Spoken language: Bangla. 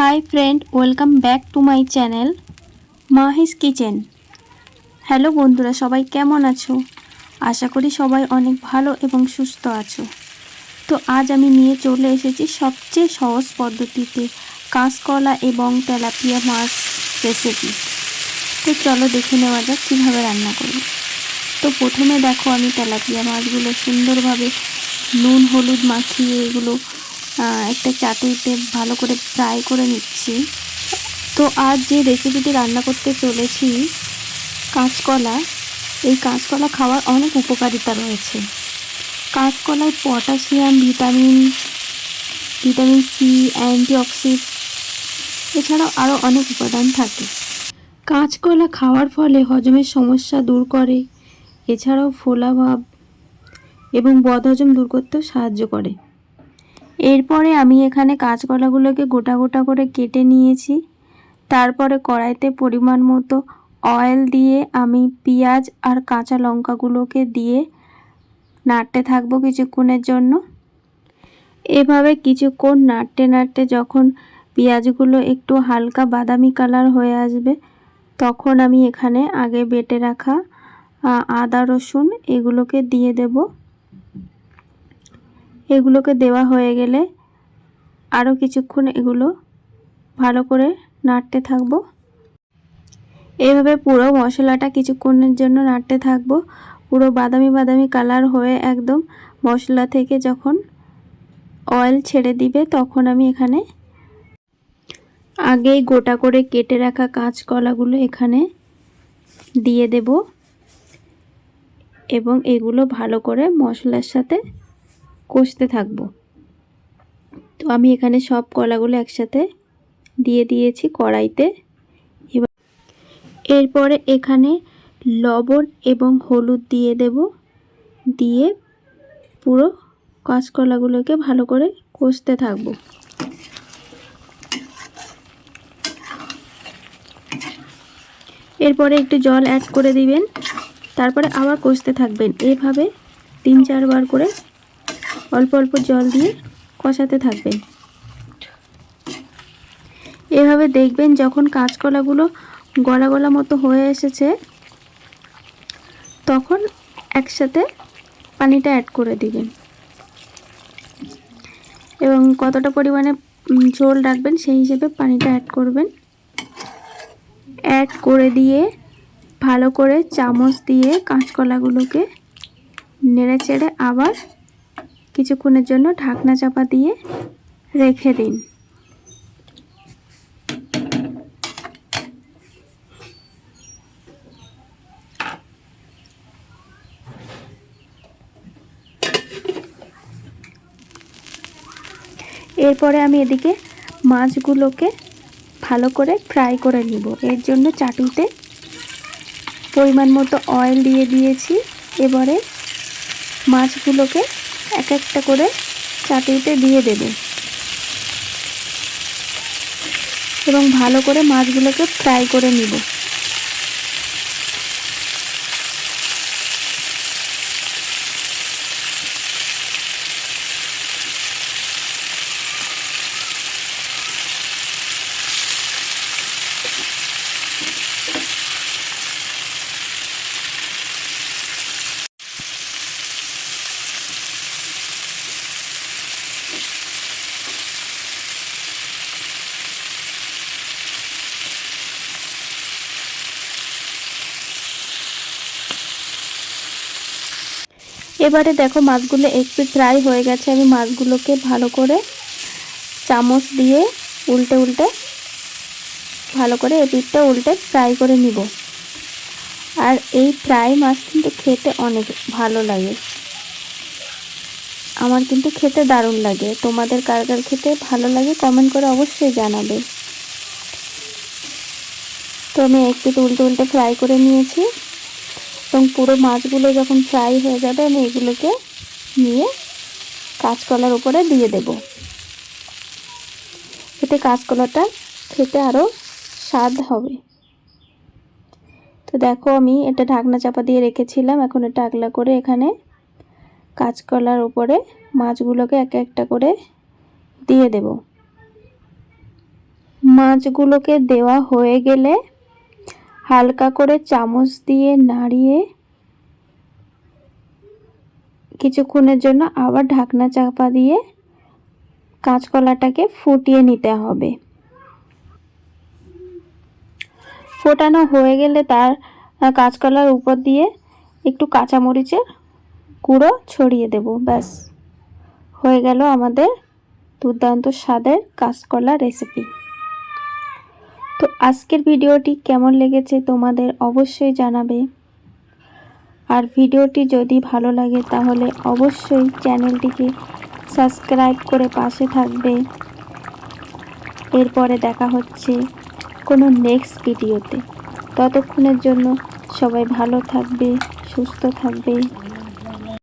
High friend, welcome back to my channel Mahi's kitchen. Hello বন্ধুরা, সবাই কেমন আছো? আশা করি সবাই অনেক ভালো এবং সুস্থ আছো। তো আজ আমি নিয়ে চলে এসেছি সবচেয়ে সহজ পদ্ধতিতে কাঁচকলা এবং তেলাপিয়া মাছ রেসিপি। তো চলো দেখে নেওয়া যাক কীভাবে রান্না করব। তো প্রথমে দেখো, আমি তেলাপিয়া মাছগুলো সুন্দরভাবে নুন হলুদ মাখিয়ে এগুলো একটা চাটুইতে ভালো করে ফ্রাই করে নিচ্ছি। তো আজ যে রেসিপিটি রান্না করতে চলেছি কাঁচকলা, এই কাঁচকলা খাওয়ার অনেক উপকারিতা রয়েছে। কাঁচকলায় পটাশিয়াম, ভিটামিন সি, অ্যান্টিঅক্সিডেন্ট এছাড়াও আরও অনেক উপাদান থাকে। কাঁচকলা খাওয়ার ফলে হজমের সমস্যা দূর করে, এছাড়াও ফোলাভাব এবং বদহজম দূর করতেও সাহায্য করে। এরপরে আমি এখানে কাঁচকলাগুলোকে গোটা গোটা করে কেটে নিয়েছি। তারপরে কড়াইতে পরিমাণ মতো অয়েল দিয়ে আমি পেঁয়াজ আর কাঁচা লঙ্কাগুলোকে দিয়ে নাড়তে থাকবো কিছুক্ষণের জন্য। এভাবে কিছুক্ষণ নাড়তে নাড়তে যখন পেঁয়াজগুলো একটু হালকা বাদামি কালার হয়ে আসবে, তখন আমি এখানে আগে বেটে রাখা আদা রসুন এগুলোকে দিয়ে দেব। এগুলোকে দেওয়া হয়ে গেলে আরও কিছুক্ষণ এগুলো ভালো করে নাড়তে থাকবো। এইভাবে পুরো মশলাটা কিছুক্ষণের জন্য নাড়তে থাকবো। পুরো বাদামি বাদামি কালার হয়ে একদম মশলা থেকে যখন অয়েল ছেড়ে দিবে, তখন আমি এখানে আগেই গোটা করে কেটে রাখা কাঁচকলাগুলো এখানে দিয়ে দেব এবং এগুলো ভালো করে মশলার সাথে কষতে থাকবো। তো আমি এখানে সব কলাগুলো একসাথে দিয়ে দিয়েছি কড়াইতে। এরপরে এখানে লবণ এবং হলুদ দিয়ে দেব, দিয়ে পুরো কাঁচকলাগুলোকে ভালো করে কষতে থাকবো। এরপরে একটু জল অ্যাড করে দিবেন, তারপরে আবার কষতে থাকবেন। এইভাবে 3-4 বার করে অল্প অল্প জল দিয়ে কষাতে থাকবেন। এভাবে দেখবেন যখন কাঁচকলাগুলো গলা গলা মতো হয়ে এসেছে, তখন একসাথে পানিটা অ্যাড করে দিবেন এবং কতটা পরিমাণে ঝোল রাখবেন সেই হিসেবে পানিটা অ্যাড করবেন। অ্যাড করে দিয়ে ভালো করে চামচ দিয়ে কাঁচকলাগুলোকে নেড়ে চেড়ে আবার কিছুক্ষণের জন্য ঢাকনা চাপা দিয়ে রেখে দিন। এরপরে আমি এদিকে মাছগুলোকে ভালো করে ফ্রাই করে নিব। এর জন্য চাটুতে পরিমাণ মতো অয়েল দিয়ে দিয়েছি। এবারে মাছগুলোকে এক একটা করে চাটুতে দিয়ে দেব এবং ভালো করে মাছগুলোকে ফ্রাই করে নিব। এবারে দেখো মাছগুলো একটু ফ্রাই হয়ে গেছে। আমি মাছগুলোকে ভালো করে চামচ দিয়ে উল্টে উল্টে ভালো করে এপিঠটা উল্টে ফ্রাই করে নিব। আর এই ফ্রাই মাছ কিন্তু খেতে অনেক ভালো লাগে, আমার কিন্তু খেতে দারুণ লাগে। তোমাদের কার কার খেতে ভালো লাগে কমেন্ট করে অবশ্যই জানাবে। তো আমি একটু উল্টে উল্টে ফ্রাই করে নিয়েছি এবং পুরো মাছগুলো যখন ফ্রাই হয়ে যাবে, আমি এগুলোকে নিয়ে কাঁচকলার উপরে দিয়ে দেব। এতে কাঁচকলাটা খেতে আরও স্বাদ হবে। তো দেখো, আমি এটা ঢাকনা চাপা দিয়ে রেখেছিলাম। এখন এটা আগলা করে এখানে কাঁচকলার উপরে মাছগুলোকে এক একটা করে দিয়ে দেব। মাছগুলোকে দেওয়া হয়ে গেলে হালকা করে চামচ দিয়ে নাড়িয়ে কিছুক্ষণের জন্য আবার ঢাকনা চাপা দিয়ে কাঁচকলাটাকে ফুটিয়ে নিতে হবে। ফোটানো হয়ে গেলে তার কাঁচকলার উপর দিয়ে একটু কাঁচামরিচের গুঁড়ো ছড়িয়ে দেব। ব্যাস হয়ে গেল আমাদের দুর্দান্ত স্বাদের কাঁচকলা রেসিপি। তো আজকের ভিডিওটি কেমন লেগেছে তোমাদের অবশ্যই জানাবে। আর ভিডিওটি যদি ভালো লাগে তাহলে অবশ্যই চ্যানেলটিকে সাবস্ক্রাইব করে পাশে থাকবে। এরপরে দেখা হচ্ছে কোনো নেক্সট ভিডিওতে। ততক্ষণের জন্য সবাই ভালো থাকবে, সুস্থ থাকবে।